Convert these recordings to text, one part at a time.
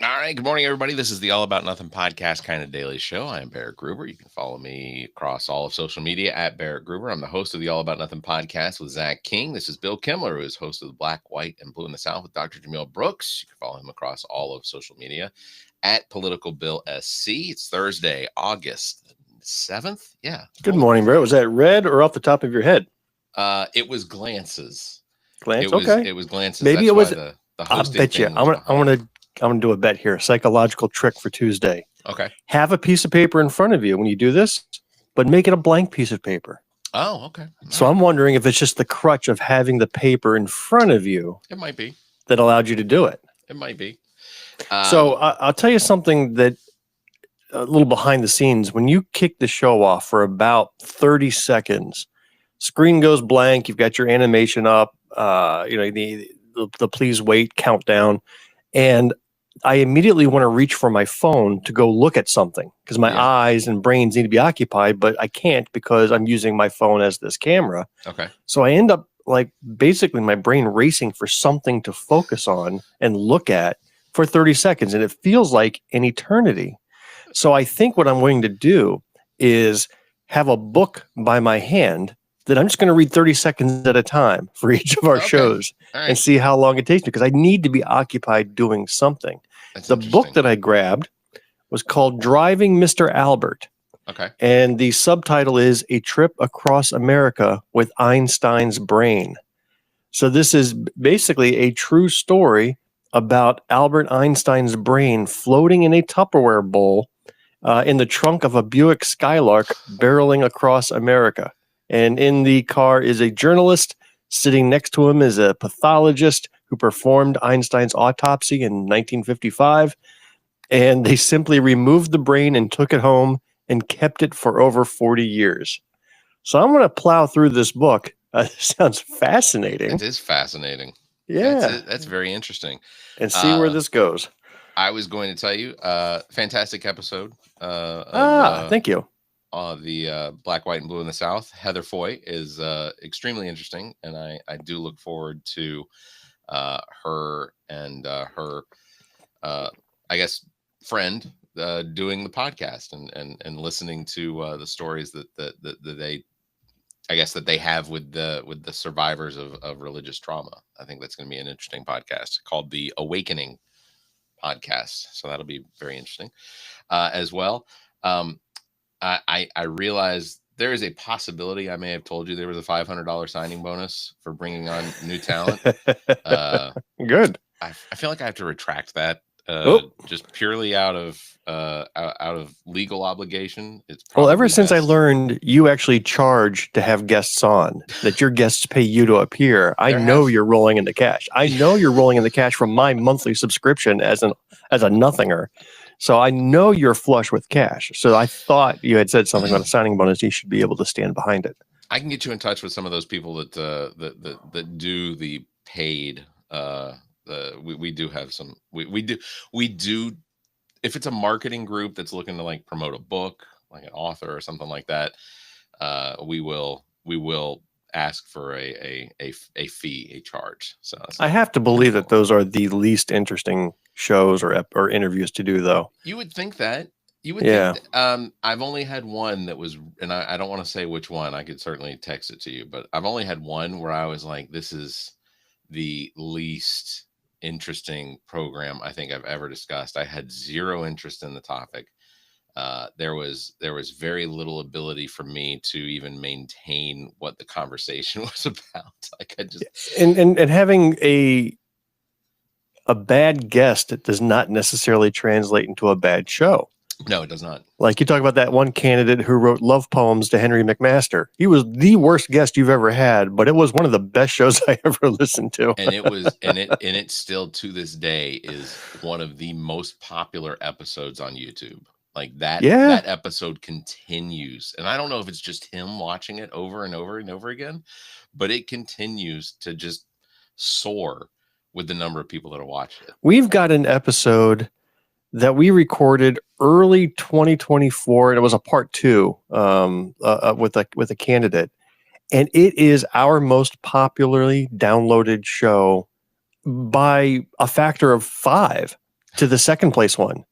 All right. Good morning, everybody. This is the All About Nothing podcast kind of daily show. I am Barrett Gruber. You can follow me across all of social media at Barrett Gruber. I'm the host of the All About Nothing podcast with Zach King. This is Bill Kimler, who is host of the Black, White, and Blue in the South with Dr. Jamil Brooks. You can follow him across all of social media at Political Bill SC. It's Thursday, August 7th. Yeah. Good morning, Barrett. Was that red or off the top of your head? It was glances. Okay. It was glances. Maybe That's it was. the I hosting bet you. thing I'm was behind. gonna do a bet here. A psychological trick for Tuesday. Okay. Have a piece of paper in front of you when you do this, but make it a blank piece of paper. Oh, okay. So I'm wondering if it's just the crutch of having the paper in front of you. It might be. That allowed you to do it. It might be. So I'll tell you something that a little behind the scenes. When you kick the show off for about 30 seconds, screen goes blank. You've got your animation up. The please wait countdown, and I immediately want to reach for my phone to go look at something because my eyes and brains need to be occupied, but I can't because I'm using my phone as this camera. Okay. So I end up basically my brain racing for something to focus on and look at for 30 seconds, and it feels like an eternity. So I think what I'm going to do is have a book by my hand that I'm just going to read 30 seconds at a time for each of our shows and see how long it takes me because I need to be occupied doing something. The book that I grabbed was called Driving Mr. Albert. Okay. And the subtitle is A Trip Across America with Einstein's Brain. So this is basically a true story about Albert Einstein's brain floating in a Tupperware bowl in the trunk of a Buick Skylark barreling across America. And in the car is a journalist. Sitting next to him is a pathologist who performed Einstein's autopsy in 1955. And they simply removed the brain and took it home and kept it for over 40 years. So I'm going to plow through this book. Sounds fascinating. It is fascinating. Yeah. That's very interesting. And see where this goes. I was going to tell you, fantastic episode. Thank you. The Black, White, and Blue in the South. Heather Foy is extremely interesting, and I do look forward to her and her, I guess, friend doing the podcast and listening to the stories that they, I guess, that they have with the survivors of religious trauma. I think that's going to be an interesting podcast called The Awakening Podcast. So that'll be very interesting as well. I realize there is a possibility. I may have told you there was a $500 signing bonus for bringing on new talent. Good. I feel like I have to retract that just purely out of legal obligation. It's ever since I learned you actually charge to have guests on, that your guests pay you to appear, I know you're rolling in the cash. I know you're rolling in the cash from my monthly subscription as a nothinger. So I know you're flush with cash. So I thought you had said something about a signing bonus. You should be able to stand behind it. I can get you in touch with some of those people that do the paid. We do have some. We do. If it's a marketing group that's looking to promote a book, like an author or something like that, we will ask for a fee, a charge. So I have to believe that those are the least interesting shows or interviews to do, though. You would think that. You would think that, I've only had one that was, and I don't want to say which one. I could certainly text it to you, but I've only had one where I was like, this is the least interesting program I think I've ever discussed. I had zero interest in the topic. There was very little ability for me to even maintain what the conversation was about. Like I just and having a bad guest, it does not necessarily translate into a bad show. No, it does not. Like you talk about that one candidate who wrote love poems to Henry McMaster. He was the worst guest you've ever had, but it was one of the best shows I ever listened to. And it was, and it still to this day is one of the most popular episodes on YouTube. Like that episode continues. And I don't know if it's just him watching it over and over and over again, but it continues to just soar with the number of people that are watching it. We've got an episode that we recorded early 2024, and it was a part 2 with a candidate, and it is our most popularly downloaded show by a factor of 5. to the second place one.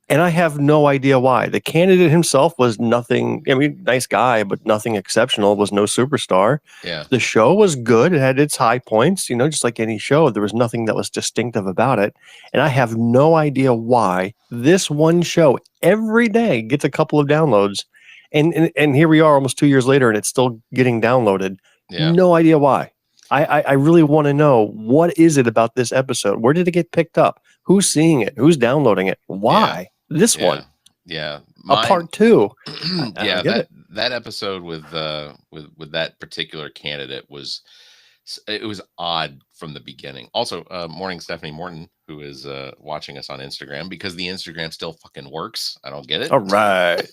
And I have no idea why. The candidate himself was nothing. I mean, nice guy, but nothing exceptional. Was no superstar. Yeah. The show was good. It had its high points, just like any show. There was nothing that was distinctive about it. And I have no idea why this one show every day gets a couple of downloads. And here we are almost 2 years later, and it's still getting downloaded. Yeah. No idea why. I really want to know, what is it about this episode? Where did it get picked up? Who's seeing it? Who's downloading it? Why? This one? Yeah. A part two. Yeah, that episode with that particular candidate was odd from the beginning. Also, morning Stephanie Morton, who is watching us on Instagram, because the Instagram still fucking works. I don't get it. All right.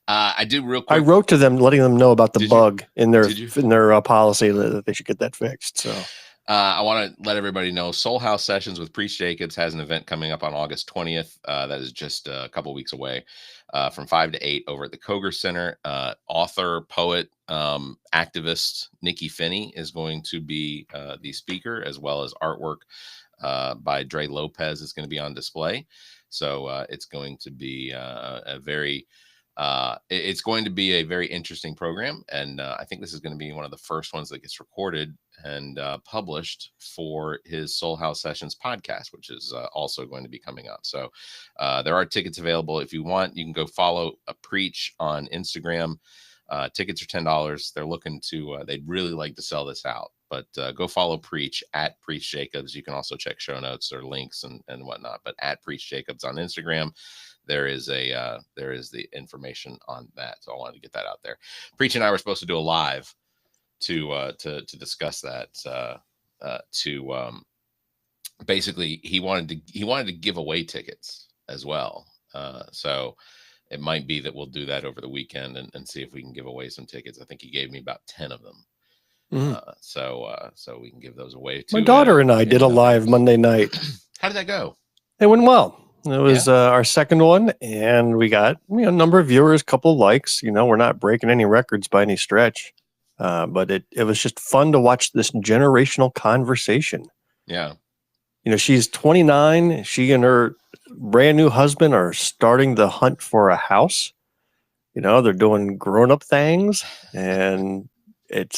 I do real quick. I wrote to them letting them know about the bug in their policy that they should get that fixed. So I want to let everybody know SOULHAUS Sessions with Priest Jacobs has an event coming up on August 20th. That is just a couple weeks away, from 5 to 8 over at the Koger Center. Author, poet, activist Nikky Finney is going to be the speaker, as well as artwork by Lopez is going to be on display. So it's going to be it's going to be a very interesting program, and I think this is going to be one of the first ones that gets recorded and published for his SOULHAUS Sessions podcast, which is also going to be coming up. So there are tickets available. If you want, you can go follow Preach on Instagram. Tickets are $10. They're looking to they'd really like to sell this out, but go follow Preach at Preach Jacobs. You can also check show notes or links and whatnot, but at Preach Jacobs on Instagram. There is the information on that. So I wanted to get that out there. Preach and I were supposed to do a live to discuss that. Basically he wanted to give away tickets as well. So it might be that we'll do that over the weekend and see if we can give away some tickets. I think he gave me about 10 of them. So we can give those away too. My daughter and I did a live Monday night. How did that go? It went well. It was our second one, and we got a number of viewers, couple of likes. We're not breaking any records by any stretch, but it was just fun to watch this generational conversation. Yeah. She's 29. She and her brand new husband are starting the hunt for a house. They're doing grown-up things, and it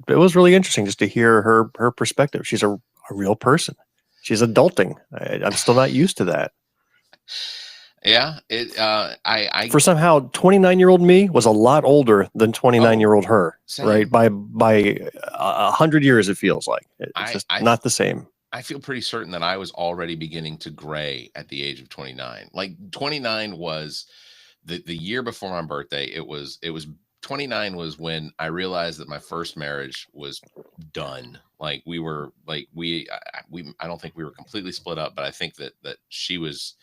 was really interesting just to hear her perspective. She's a real person. She's adulting. I'm still not used to that. Yeah, I for somehow 29-year-old me was a lot older than 29-year-old her, same. Right? By 100 years, it feels like it's just not the same. I feel pretty certain that I was already beginning to gray at the age of 29. Like 29 was the year before my birthday. It was 29 was when I realized that my first marriage was done. Like we were like I don't think we were completely split up, but I think that she was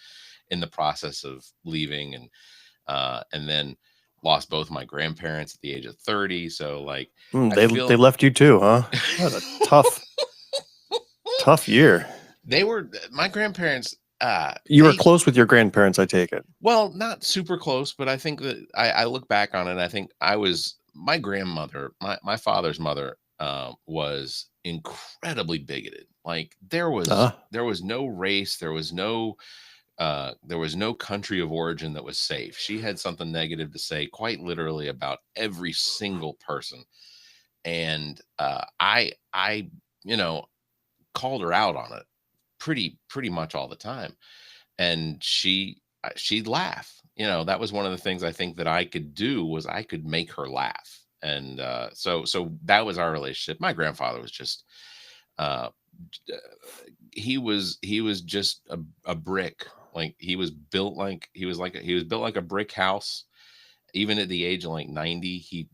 in the process of leaving, and then lost both my grandparents at the age of 30. So like they left you too, huh? What a tough year. They were my grandparents. You were close with your grandparents, I take it. Well, not super close, but I think that I look back on it. I think my grandmother, my father's mother, was incredibly bigoted. Like there was no race, there was no country of origin that was safe. She had something negative to say, quite literally, about every single person, and I called her out on it pretty much all the time, and she'd laugh. That was one of the things I think that I could do, was I could make her laugh, and so that was our relationship. My grandfather was just he was just a brick. Like he was built like a brick house. Even at the age of like 90,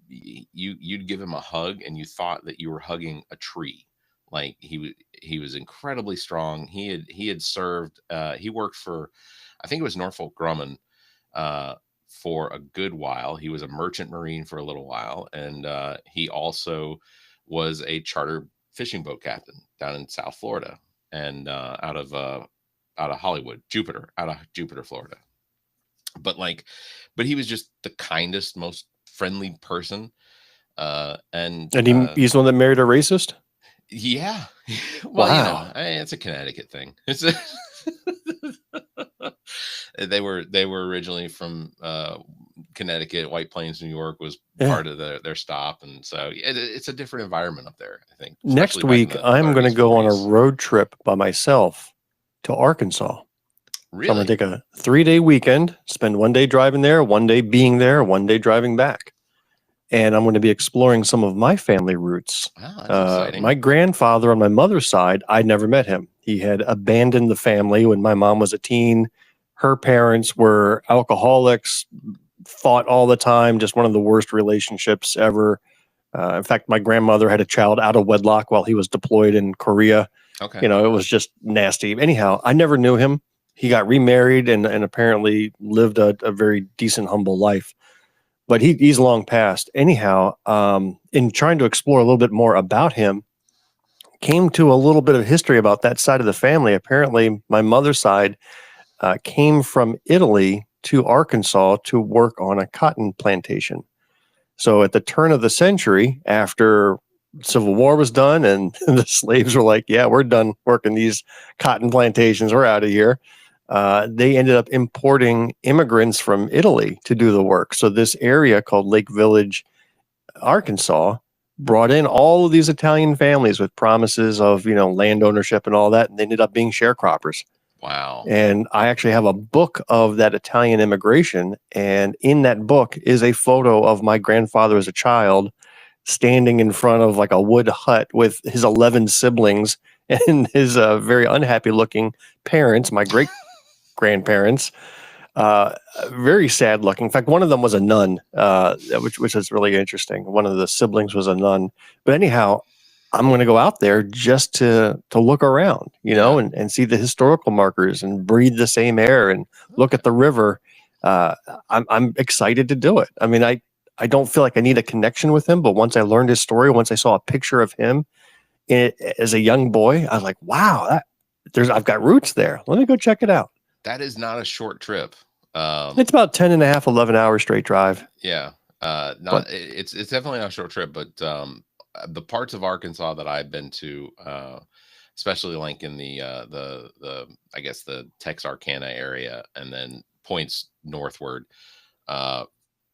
you'd give him a hug and you thought that you were hugging a tree. Like he was incredibly strong. He had served. He worked for, I think it was Norfolk Grumman, for a good while. He was a merchant marine for a little while, and he also was a charter fishing boat captain down in South Florida, and out of Hollywood, out of Jupiter, Florida. But he was just the kindest, most friendly person. And he's the one that married a racist. Yeah. Well, wow. It's a Connecticut thing. They were originally from Connecticut. White Plains, New York was Yeah. part of their stop, and so it's a different environment up there, I think, Next especially back in week, the I'm going to 30s, go on a 40s. road trip by myself to Arkansas. So I'm going Really? to take a 3-day weekend, spend 1 day driving there, 1 day being there, 1 day driving back. And I'm going to be exploring some of my family roots. Wow, that's exciting. My grandfather on my mother's side, I never met him. He had abandoned the family when my mom was a teen. Her parents were alcoholics, fought all the time, just one of the worst relationships ever. In fact, my grandmother had a child out of wedlock while he was deployed in Korea. Okay. It was just nasty. Anyhow, I never knew him. He got remarried and apparently lived a very decent, humble life. But he's long passed. Anyhow, in trying to explore a little bit more about him, came to a little bit of history about that side of the family. Apparently, my mother's side came from Italy to Arkansas to work on a cotton plantation. So at the turn of the century, after Civil War was done and the slaves were like, yeah, we're done working these cotton plantations, we're out of here. They ended up importing immigrants from Italy to do the work. So this area called Lake Village, Arkansas, brought in all of these Italian families with promises of, land ownership and all that. And they ended up being sharecroppers. Wow. And I actually have a book of that Italian immigration. And in that book is a photo of my grandfather as a child standing in front of like a wood hut with his 11 siblings and his very unhappy looking parents, my great grandparents. Very sad looking. In fact, one of them was a nun, which is really interesting. One of the siblings was a nun. But anyhow, I'm going to go out there just to look around, and see the historical markers and breathe the same air and look at the river. I'm excited to do it. I mean, I don't feel like I need a connection with him, but once I learned his story, once I saw a picture of him as a young boy, I was like, wow, I've got roots there. Let me go check it out. That is not a short trip. It's about 10 and a half, 11 hour straight drive. Yeah. It's definitely not a short trip, but the parts of Arkansas that I've been to, especially like in the I guess the Texarkana area, and then points northward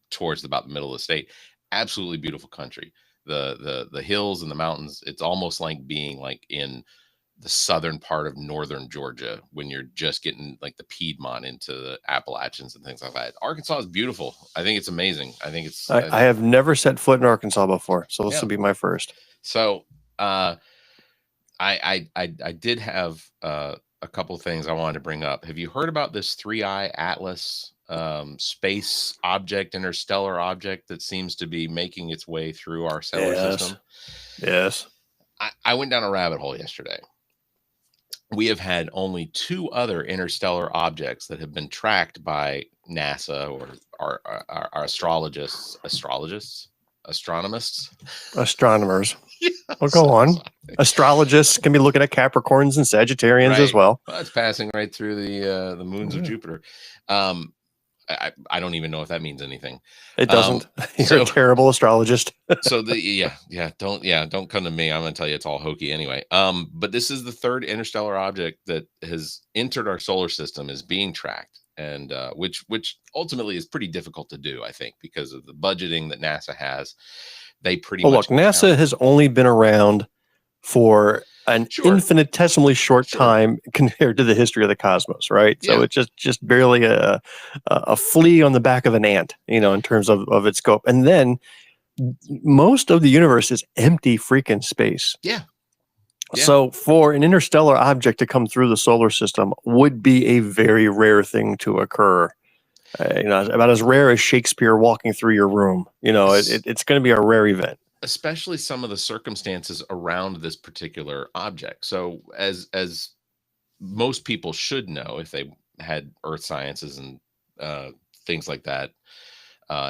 towards about the middle of the state, absolutely beautiful country. The hills and the mountains, it's almost like being like in the southern part of northern Georgia when you're just getting like the Piedmont into the Appalachians and things like that. Arkansas is beautiful. I think it's amazing. I have never set foot in Arkansas before, so this will be my first. So I did have a couple of things I wanted to bring up. Have you heard about this 3i Atlas space object, interstellar object that seems to be making its way through our solar system? Yes. I went down a rabbit hole yesterday. We have had only 2 other interstellar objects that have been tracked by NASA or our astronomists. Astronomers. Well, go on. Astrologists can be looking at Capricorns and Sagittarians as well. It's passing right through the moons of Jupiter. I don't even know if that means anything. It doesn't. You're a terrible astrologist. So don't come to me. I'm gonna tell you it's all hokey anyway. But this is the 3rd interstellar object that has entered our solar system, is being tracked, and which ultimately is pretty difficult to do, I think, because of the budgeting that NASA has. They pretty much NASA has only been around for an infinitesimally short time compared to the history of the cosmos, right? Yeah. So it's just barely a flea on the back of an ant, in terms of its scope. And then most of the universe is empty freaking space. Yeah. So for an interstellar object to come through the solar system would be a very rare thing to occur. About as rare as Shakespeare walking through your room. It's going to be a rare event. Especially some of the circumstances around this particular object. So as most people should know, if they had earth sciences and things like that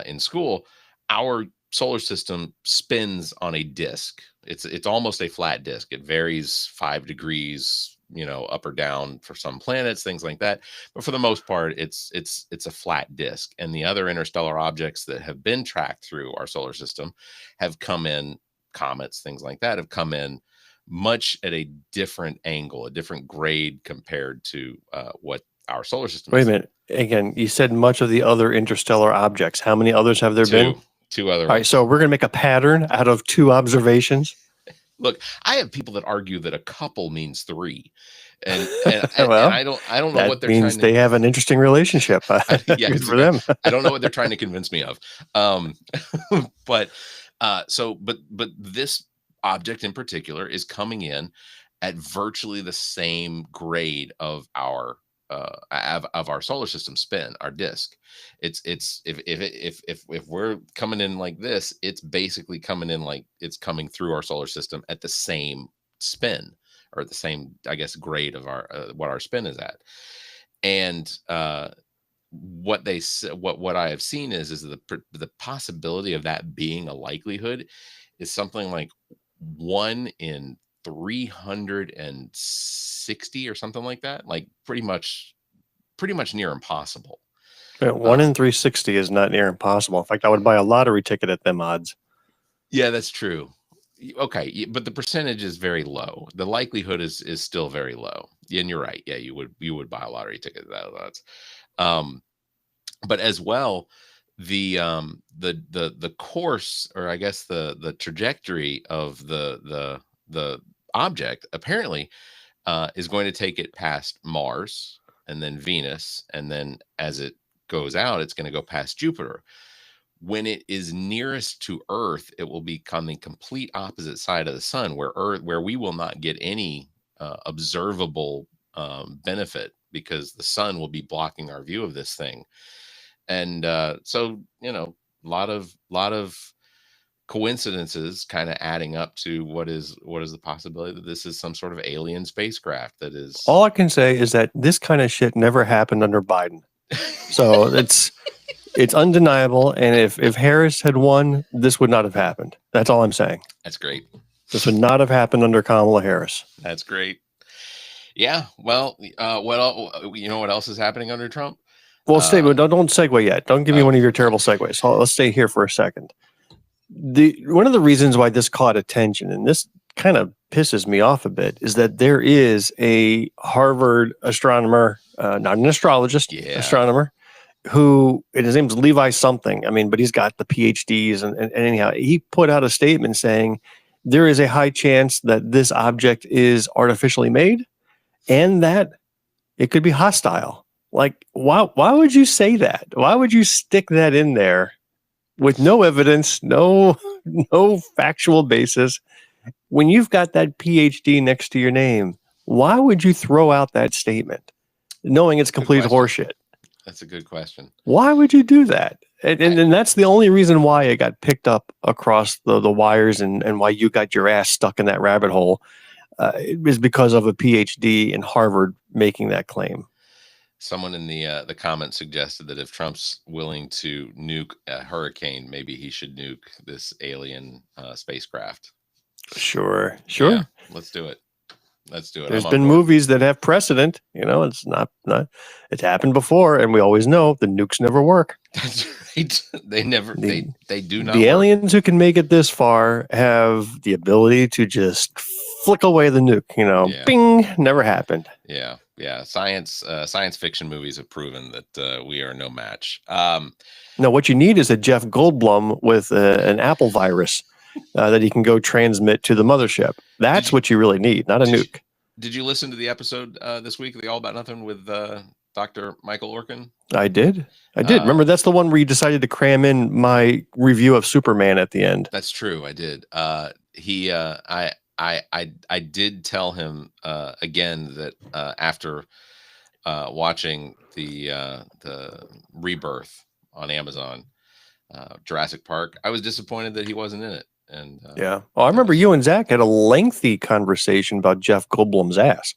in school, our solar system spins on a disk. It's almost a flat disk. It varies 5 degrees, up or down for some planets, things like that. But for the most part, it's a flat disk. And the other interstellar objects that have been tracked through our solar system have come in, comets, things like that, have come in much at a different angle, a different grade compared to what our solar system Wait is. a minute. Again, you said much of the other interstellar objects. How many others have there been? Two other All right, ones. so we're going to make a pattern out of 2 observations. Look, I have people that argue that a couple means 3. And Well, I don't know what they're means trying to. they have an interesting relationship. Yeah, Good for them. I don't know what they're trying to convince me of. But this object in particular is coming in at virtually the same grade of our solar system spin, our disk. It's if we're coming in like this, it's basically coming in like it's coming through our solar system at the same spin, or the same, I guess, grade of our what our spin is at. And what I have seen is the possibility of that being a likelihood is something like 1 in 360 or something like that. Like pretty much near impossible. 1 in 360 is not near impossible. In fact, I would buy a lottery ticket at them odds. Yeah, that's true. Okay, but the percentage is very low. The likelihood is still very low. And you're right. Yeah, you would buy a lottery ticket at that odds. But as well, the course, or I guess the trajectory of the object apparently is going to take it past Mars and then Venus, and then as it goes out, it's going to go past Jupiter. When it is nearest to Earth, it will become the complete opposite side of the sun, where we will not get any observable benefit, because the sun will be blocking our view of this thing. And so, a lot of coincidences kind of adding up to what is the possibility that this is some sort of alien spacecraft that is. All I can say is that this kind of shit never happened under Biden. So it's undeniable. And if Harris had won, this would not have happened. That's all I'm saying. That's great. This would not have happened under Kamala Harris. That's great. Yeah. Well, what else is happening under Trump? Well, don't segue yet. Don't give me one of your terrible segues. So let's stay here for a second. One of the reasons why this caught attention, and this kind of pisses me off a bit, is that there is a Harvard astronomer, not an astrologist, astronomer, who, and his name's Levi something. I mean, but he's got the PhDs, and anyhow, he put out a statement saying there is a high chance that this object is artificially made, and that it could be hostile. Like, why would you say that? Why would you stick that in there with no evidence, no factual basis? When you've got that PhD next to your name, why would you throw out that statement, knowing it's complete horseshit? That's a good question. Why would you do that? And that's the only reason why it got picked up across the wires, and why you got your ass stuck in that rabbit hole, is because of a PhD in Harvard making that claim. Someone in the comments suggested that if Trump's willing to nuke a hurricane, maybe he should nuke this alien spacecraft. Sure. Yeah, let's do it. There's been movies that have precedent. It's not. It's happened before, and we always know the nukes never work. That's right. They never. They do not. The aliens who can make it this far have the ability to just flick away the nuke. Bing, never happened. Yeah. Science fiction movies have proven that we are no match. No, what you need is a Jeff Goldblum with an Apple virus that he can go transmit to the mothership. That's what you really need, not a nuke. Did you listen to the episode this week of the All About Nothing with Dr. Michael Orkin? I did. Remember, that's the one where you decided to cram in my review of Superman at the end. That's true. I did. I did tell him again that after watching the Rebirth on Amazon, Jurassic Park, I was disappointed that he wasn't in it. And yeah, I remember you and Zach had a lengthy conversation about Jeff Goldblum's ass.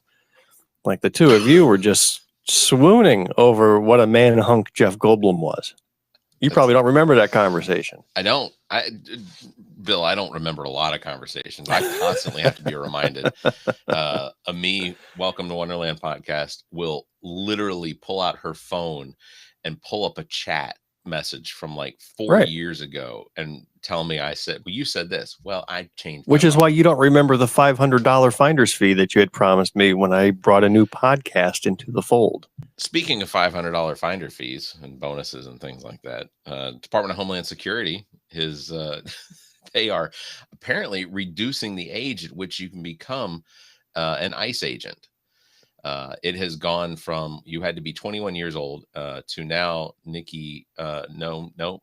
Like, the two of you were just swooning over what a man hunk Jeff Goldblum was. You probably don't remember that conversation. I don't. Bill, I don't remember a lot of conversations. I constantly have to be reminded. Me, Welcome to Wonderland podcast, will literally pull out her phone and pull up a chat message from like 4 Right. years ago and tell me I said, well, you said this. Well, I changed. Which is why you don't remember the $500 finder's fee that you had promised me when I brought a new podcast into the fold. Speaking of $500 finder fees and bonuses and things like that, Department of Homeland Security they are apparently reducing the age at which you can become an ICE agent. It has gone from you had to be 21 years old to now Nikky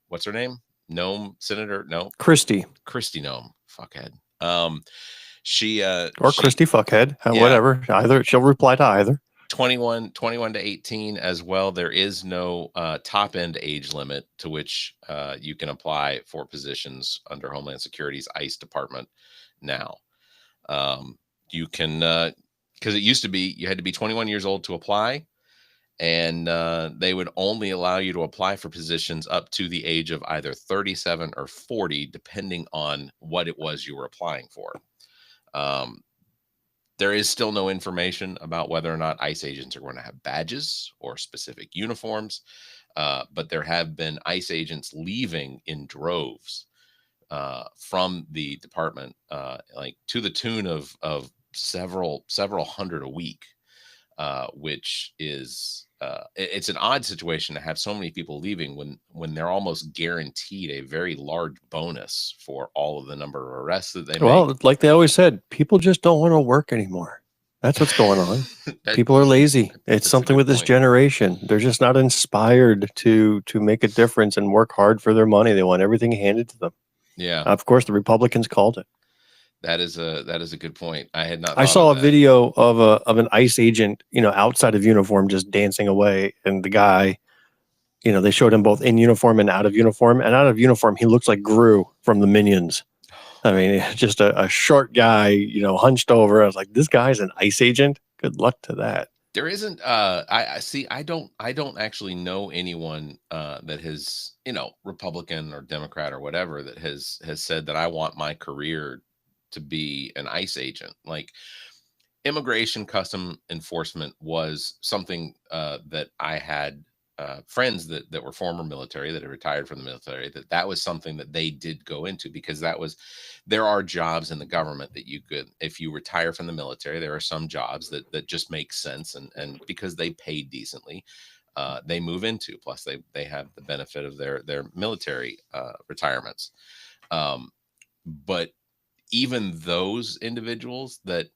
what's her name? Senator Christy Nome, fuckhead. She Christy fuckhead, whatever. Either she'll reply to either. 21 to 18 as well. There is no top end age limit to which you can apply for positions under Homeland Security's ICE department now. You can because it used to be you had to be 21 years old to apply, and they would only allow you to apply for positions up to the age of either 37 or 40, depending on what it was you were applying for. There is still no information about whether or not ICE agents are going to have badges or specific uniforms, but there have been ICE agents leaving in droves from the department, like to the tune of several hundred a week, which is it's an odd situation to have so many people leaving when they're almost guaranteed a very large bonus for all of the number of arrests that they make. Well, like they always said, people just don't want to work anymore. That's what's going on. People are lazy. It's something with this generation. They're just not inspired to make a difference and work hard for their money. They want everything handed to them. Yeah. Of course, the Republicans called it. That is a good point. I had not. I saw a video of an ICE agent, outside of uniform, just dancing away, and the guy, they showed him both in uniform and out of uniform. And out of uniform, he looks like Gru from the Minions. I mean, just a short guy, hunched over. I was like, this guy's an ICE agent. Good luck to that. There isn't. I see. I don't actually know anyone that has, Republican or Democrat or whatever, that has said that I want my career to be an ICE agent. Like immigration custom enforcement was something that I had friends that were former military, that had retired from the military, that was something that they did go into, because there are jobs in the government that you could, if you retire from the military, there are some jobs that just make sense, and because they pay decently, they move into, plus they have the benefit of their military retirements. But even those individuals that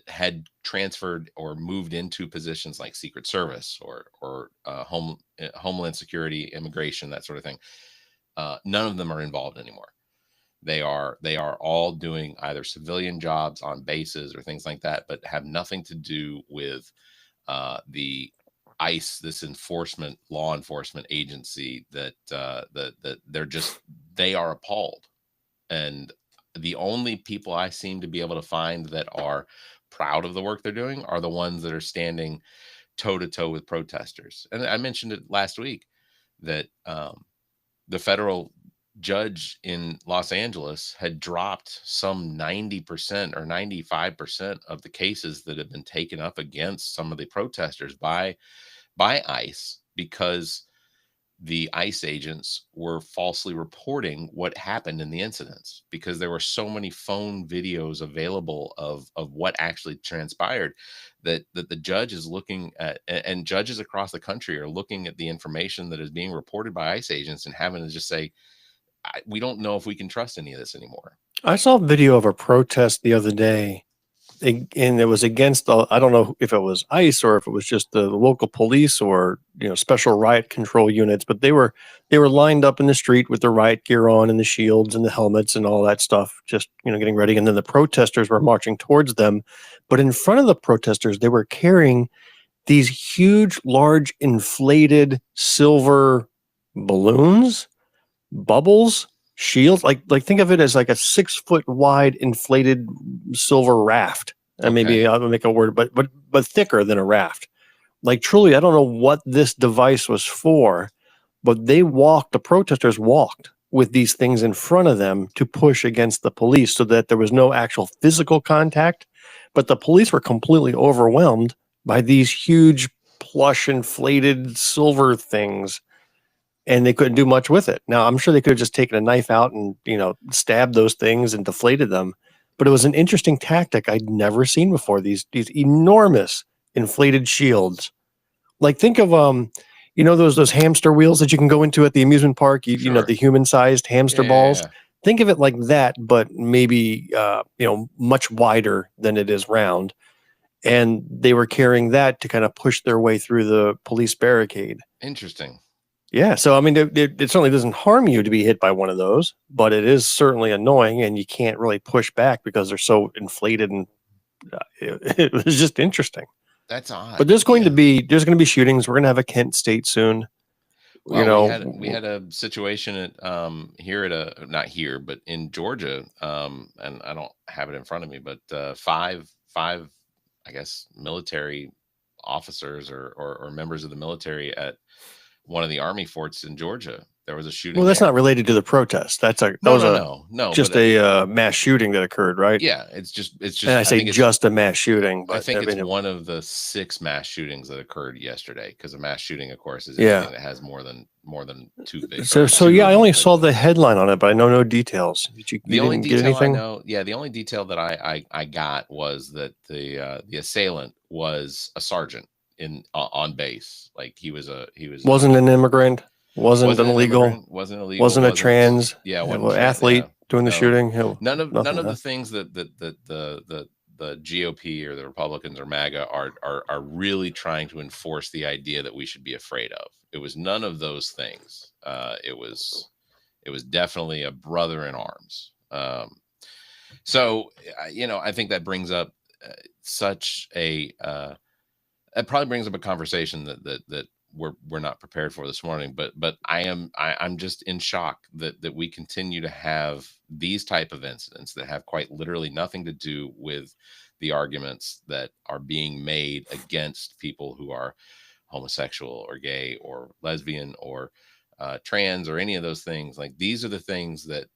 had transferred or moved into positions like Secret Service or Homeland Security, immigration, that sort of thing, none of them are involved anymore. They are all doing either civilian jobs on bases or things like that, but have nothing to do with the ICE, this law enforcement agency that they are appalled. And the only people I seem to be able to find that are proud of the work they're doing are the ones that are standing toe to toe with protesters. And I mentioned it last week that the federal judge in Los Angeles had dropped some 90% or 95% of the cases that have been taken up against some of the protesters by ICE, because the ICE agents were falsely reporting what happened in the incidents, because there were so many phone videos available of what actually transpired that the judge is looking at, and judges across the country are looking at the information that is being reported by ICE agents and having to just say, we don't know if we can trust any of this anymore. I saw a video of a protest the other day, and it was against, I don't know if it was ICE or if it was just the local police or special riot control units, but they were lined up in the street with the riot gear on and the shields and the helmets and all that stuff, just getting ready. And then the protesters were marching towards them, but in front of the protesters, they were carrying these huge, large, inflated silver balloons, bubbles, shields, like think of it as like a 6 foot wide inflated silver raft. And maybe I'll make a word, but thicker than a raft. Like truly, I don't know what this device was for, but the protesters walked with these things in front of them to push against the police, so that there was no actual physical contact, but the police were completely overwhelmed by these huge plush inflated silver things. and they couldn't do much with it. Now, I'm sure they could have just taken a knife out and, stabbed those things and deflated them. But it was an interesting tactic I'd never seen before. These enormous inflated shields. Like, think of those hamster wheels that you can go into at the amusement park. Sure. The human-sized hamster balls. Yeah. Think of it like that, but maybe much wider than it is round. And they were carrying that to kind of push their way through the police barricade. Interesting. Yeah, so I mean, it certainly doesn't harm you to be hit by one of those, but it is certainly annoying, and you can't really push back because they're so inflated, and it was just interesting. That's odd. But there's going to be shootings. We're going to have a Kent State soon. Well, we had a situation at not here, but in Georgia, and I don't have it in front of me, but five I guess military officers or members of the military at one of the Army forts in Georgia. There was a shooting. Well, that's not related to the protest. That's a mass shooting that occurred, right? Yeah, it's just. And I say just a mass shooting, but I think it's one of the 6 mass shootings that occurred yesterday. Because a mass shooting, of course, is anything that has more than 2 victims. So I only saw the headline on it, but I know no details. The only detail I know, the only detail that I got was that the assailant was a sergeant on base. Like he wasn't an immigrant. Wasn't illegal. Wasn't a trans. Athlete doing the shooting. None of the things that the GOP or the Republicans or MAGA are really trying to enforce the idea that we should be afraid of. It was none of those things. It was definitely a brother in arms. So I think that brings up it probably brings up a conversation that we're not prepared for this morning, but I'm just in shock that we continue to have these type of incidents that have quite literally nothing to do with the arguments that are being made against people who are homosexual or gay or lesbian or trans or any of those things. Like, these are the things that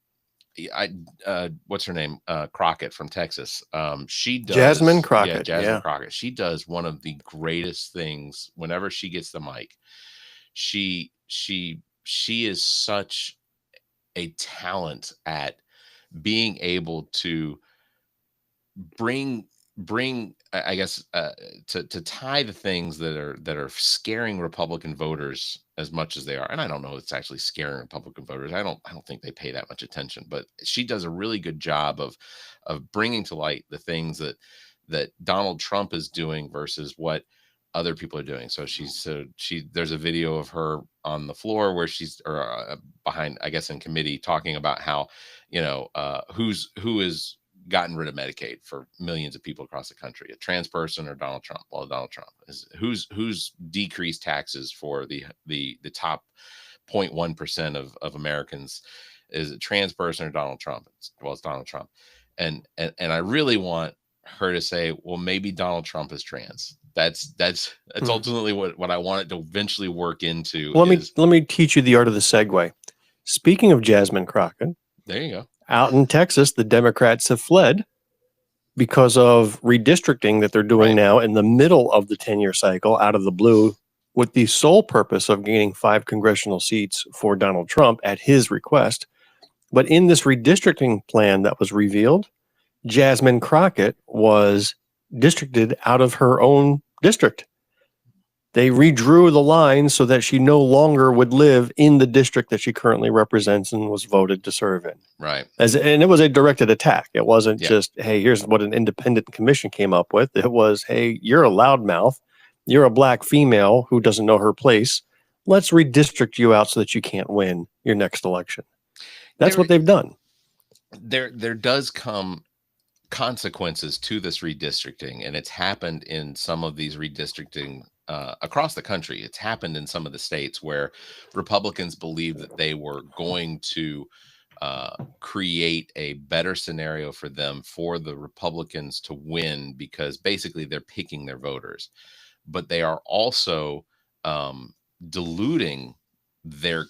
what's her name? Crockett from Texas. She does Jasmine Crockett. Jasmine Crockett. She does one of the greatest things whenever she gets the mic. She is such a talent at being able to bring I guess to tie the things that are scaring Republican voters as much as they are. And I don't know if it's actually scaring Republican voters. I don't think they pay that much attention, but she does a really good job of bringing to light the things that Donald Trump is doing versus what other people are doing. So there's a video of her on the floor where she's behind, I guess, in committee, talking about how, who is gotten rid of Medicaid for millions of people across the country, a trans person or Donald Trump. Well, Donald Trump is who's decreased taxes for the top 0.1% of Americans. Is a trans person or Donald Trump? It's Donald Trump. And I really want her to say, well, maybe Donald Trump is trans. That's ultimately what I want it to eventually work into. Let me teach you the art of the segue. Speaking of Jasmine Crockett, there you go. Out in Texas, the Democrats have fled because of redistricting that they're doing now in the middle of the 10-year cycle, out of the blue, with the sole purpose of gaining 5 congressional seats for Donald Trump at his request. But in this redistricting plan that was revealed, Jasmine Crockett was districted out of her own district. They redrew the lines so that she no longer would live in the district that she currently represents and was voted to serve in. Right. And it was a directed attack. It wasn't just, hey, here's what an independent commission came up with. It was, hey, you're a loudmouth. You're a black female who doesn't know her place. Let's redistrict you out so that you can't win your next election. That's what they've done. There does come consequences to this redistricting, and it's happened in some of these redistricting across the country. It's happened in some of the states where Republicans believe that they were going to create a better scenario for them, for the Republicans to win, because basically they're picking their voters, but they are also diluting their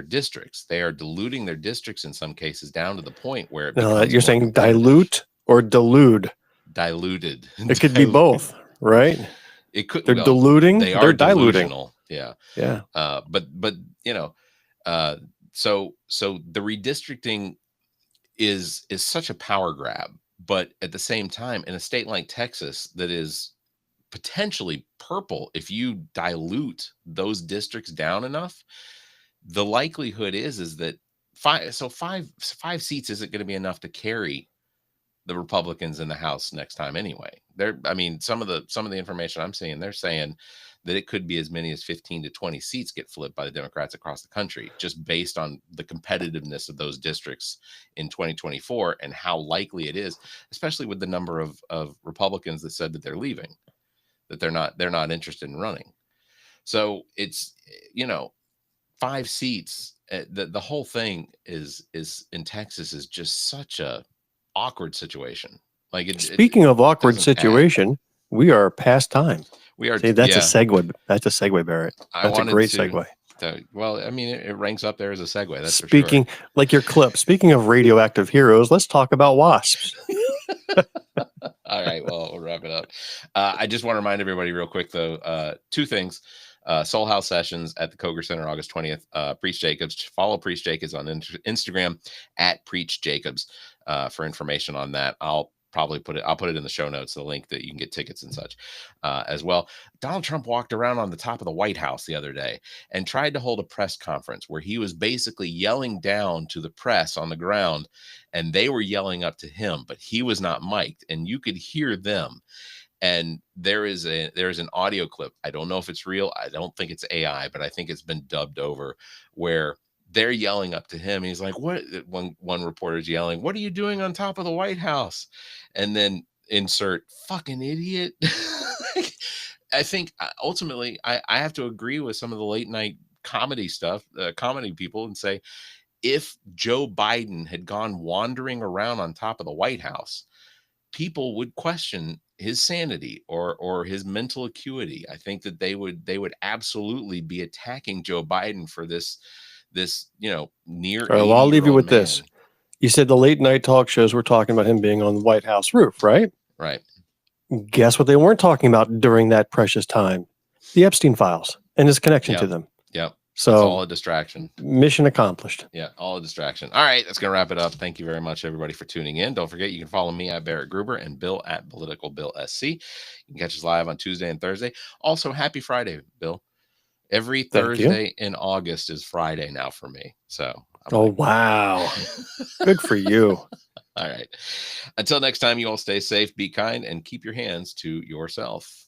districts. They are diluting their districts in some cases down to the point where you're saying dilute or delude? Diluted. It could be both, right? It could. They're diluting. They are they're diluting. Delusional. Yeah. Yeah. But you know, so the redistricting is such a power grab, but at the same time, in a state like Texas that is potentially purple, if you dilute those districts down enough, the likelihood is that five seats isn't going to be enough to carry the Republicans in the House next time anyway. I mean, some of the information I'm seeing, they're saying that it could be as many as 15 to 20 seats get flipped by the Democrats across the country, just based on the competitiveness of those districts in 2024 and how likely it is, especially with the number of Republicans that said that they're leaving, that they're not interested in running. So it's, 5 seats. The whole thing is in Texas is just such a awkward situation. Like Speaking of awkward doesn't add. situation, we are past time. We are. See, that's yeah. a segue. That's a segue, Barrett. That's a great segue. Well, I mean, it ranks up there as a segue. That's Speaking, for sure. like your clip. Speaking of radioactive heroes, let's talk about wasps. All right. Well, we'll wrap it up. I just want to remind everybody real quick, though, 2 things. SOULHAUS Sessions at the Koger Center, August 20th. Preach Jacobs. Follow Preach Jacobs on Instagram at Preach Jacobs for information on that. I'll put it in the show notes, the link that you can get tickets and such as well. Donald Trump walked around on the top of the White House the other day and tried to hold a press conference where he was basically yelling down to the press on the ground, and they were yelling up to him, but he was not mic'd, and you could hear them. And there is an audio clip. I don't know if it's real. I don't think it's AI, but I think it's been dubbed over, where they're yelling up to him. He's like, "What?" One reporter's yelling, "What are you doing on top of the White House?" And then insert "fucking idiot." I think ultimately I have to agree with some of the late night comedy stuff, comedy people, and say, if Joe Biden had gone wandering around on top of the White House, people would question his sanity or his mental acuity. I think that they would absolutely be attacking Joe Biden for this near. All right, well, I'll leave you with this. You said the late night talk shows were talking about him being on the White House roof, right? Right. Guess what they weren't talking about during that precious time? The Epstein files and his connection to them. Yep. So it's all a distraction. Mission accomplished. Yeah, all a distraction. All right, that's going to wrap it up. Thank you very much, everybody, for tuning in. Don't forget, you can follow me at Barrett Gruber and Bill at Political Bill SC. You can catch us live on Tuesday and Thursday. Also, happy Friday, Bill. Every Thursday in August is Friday now for me. So. Wow. Good for you. All right. Until next time, you all stay safe, be kind, and keep your hands to yourself.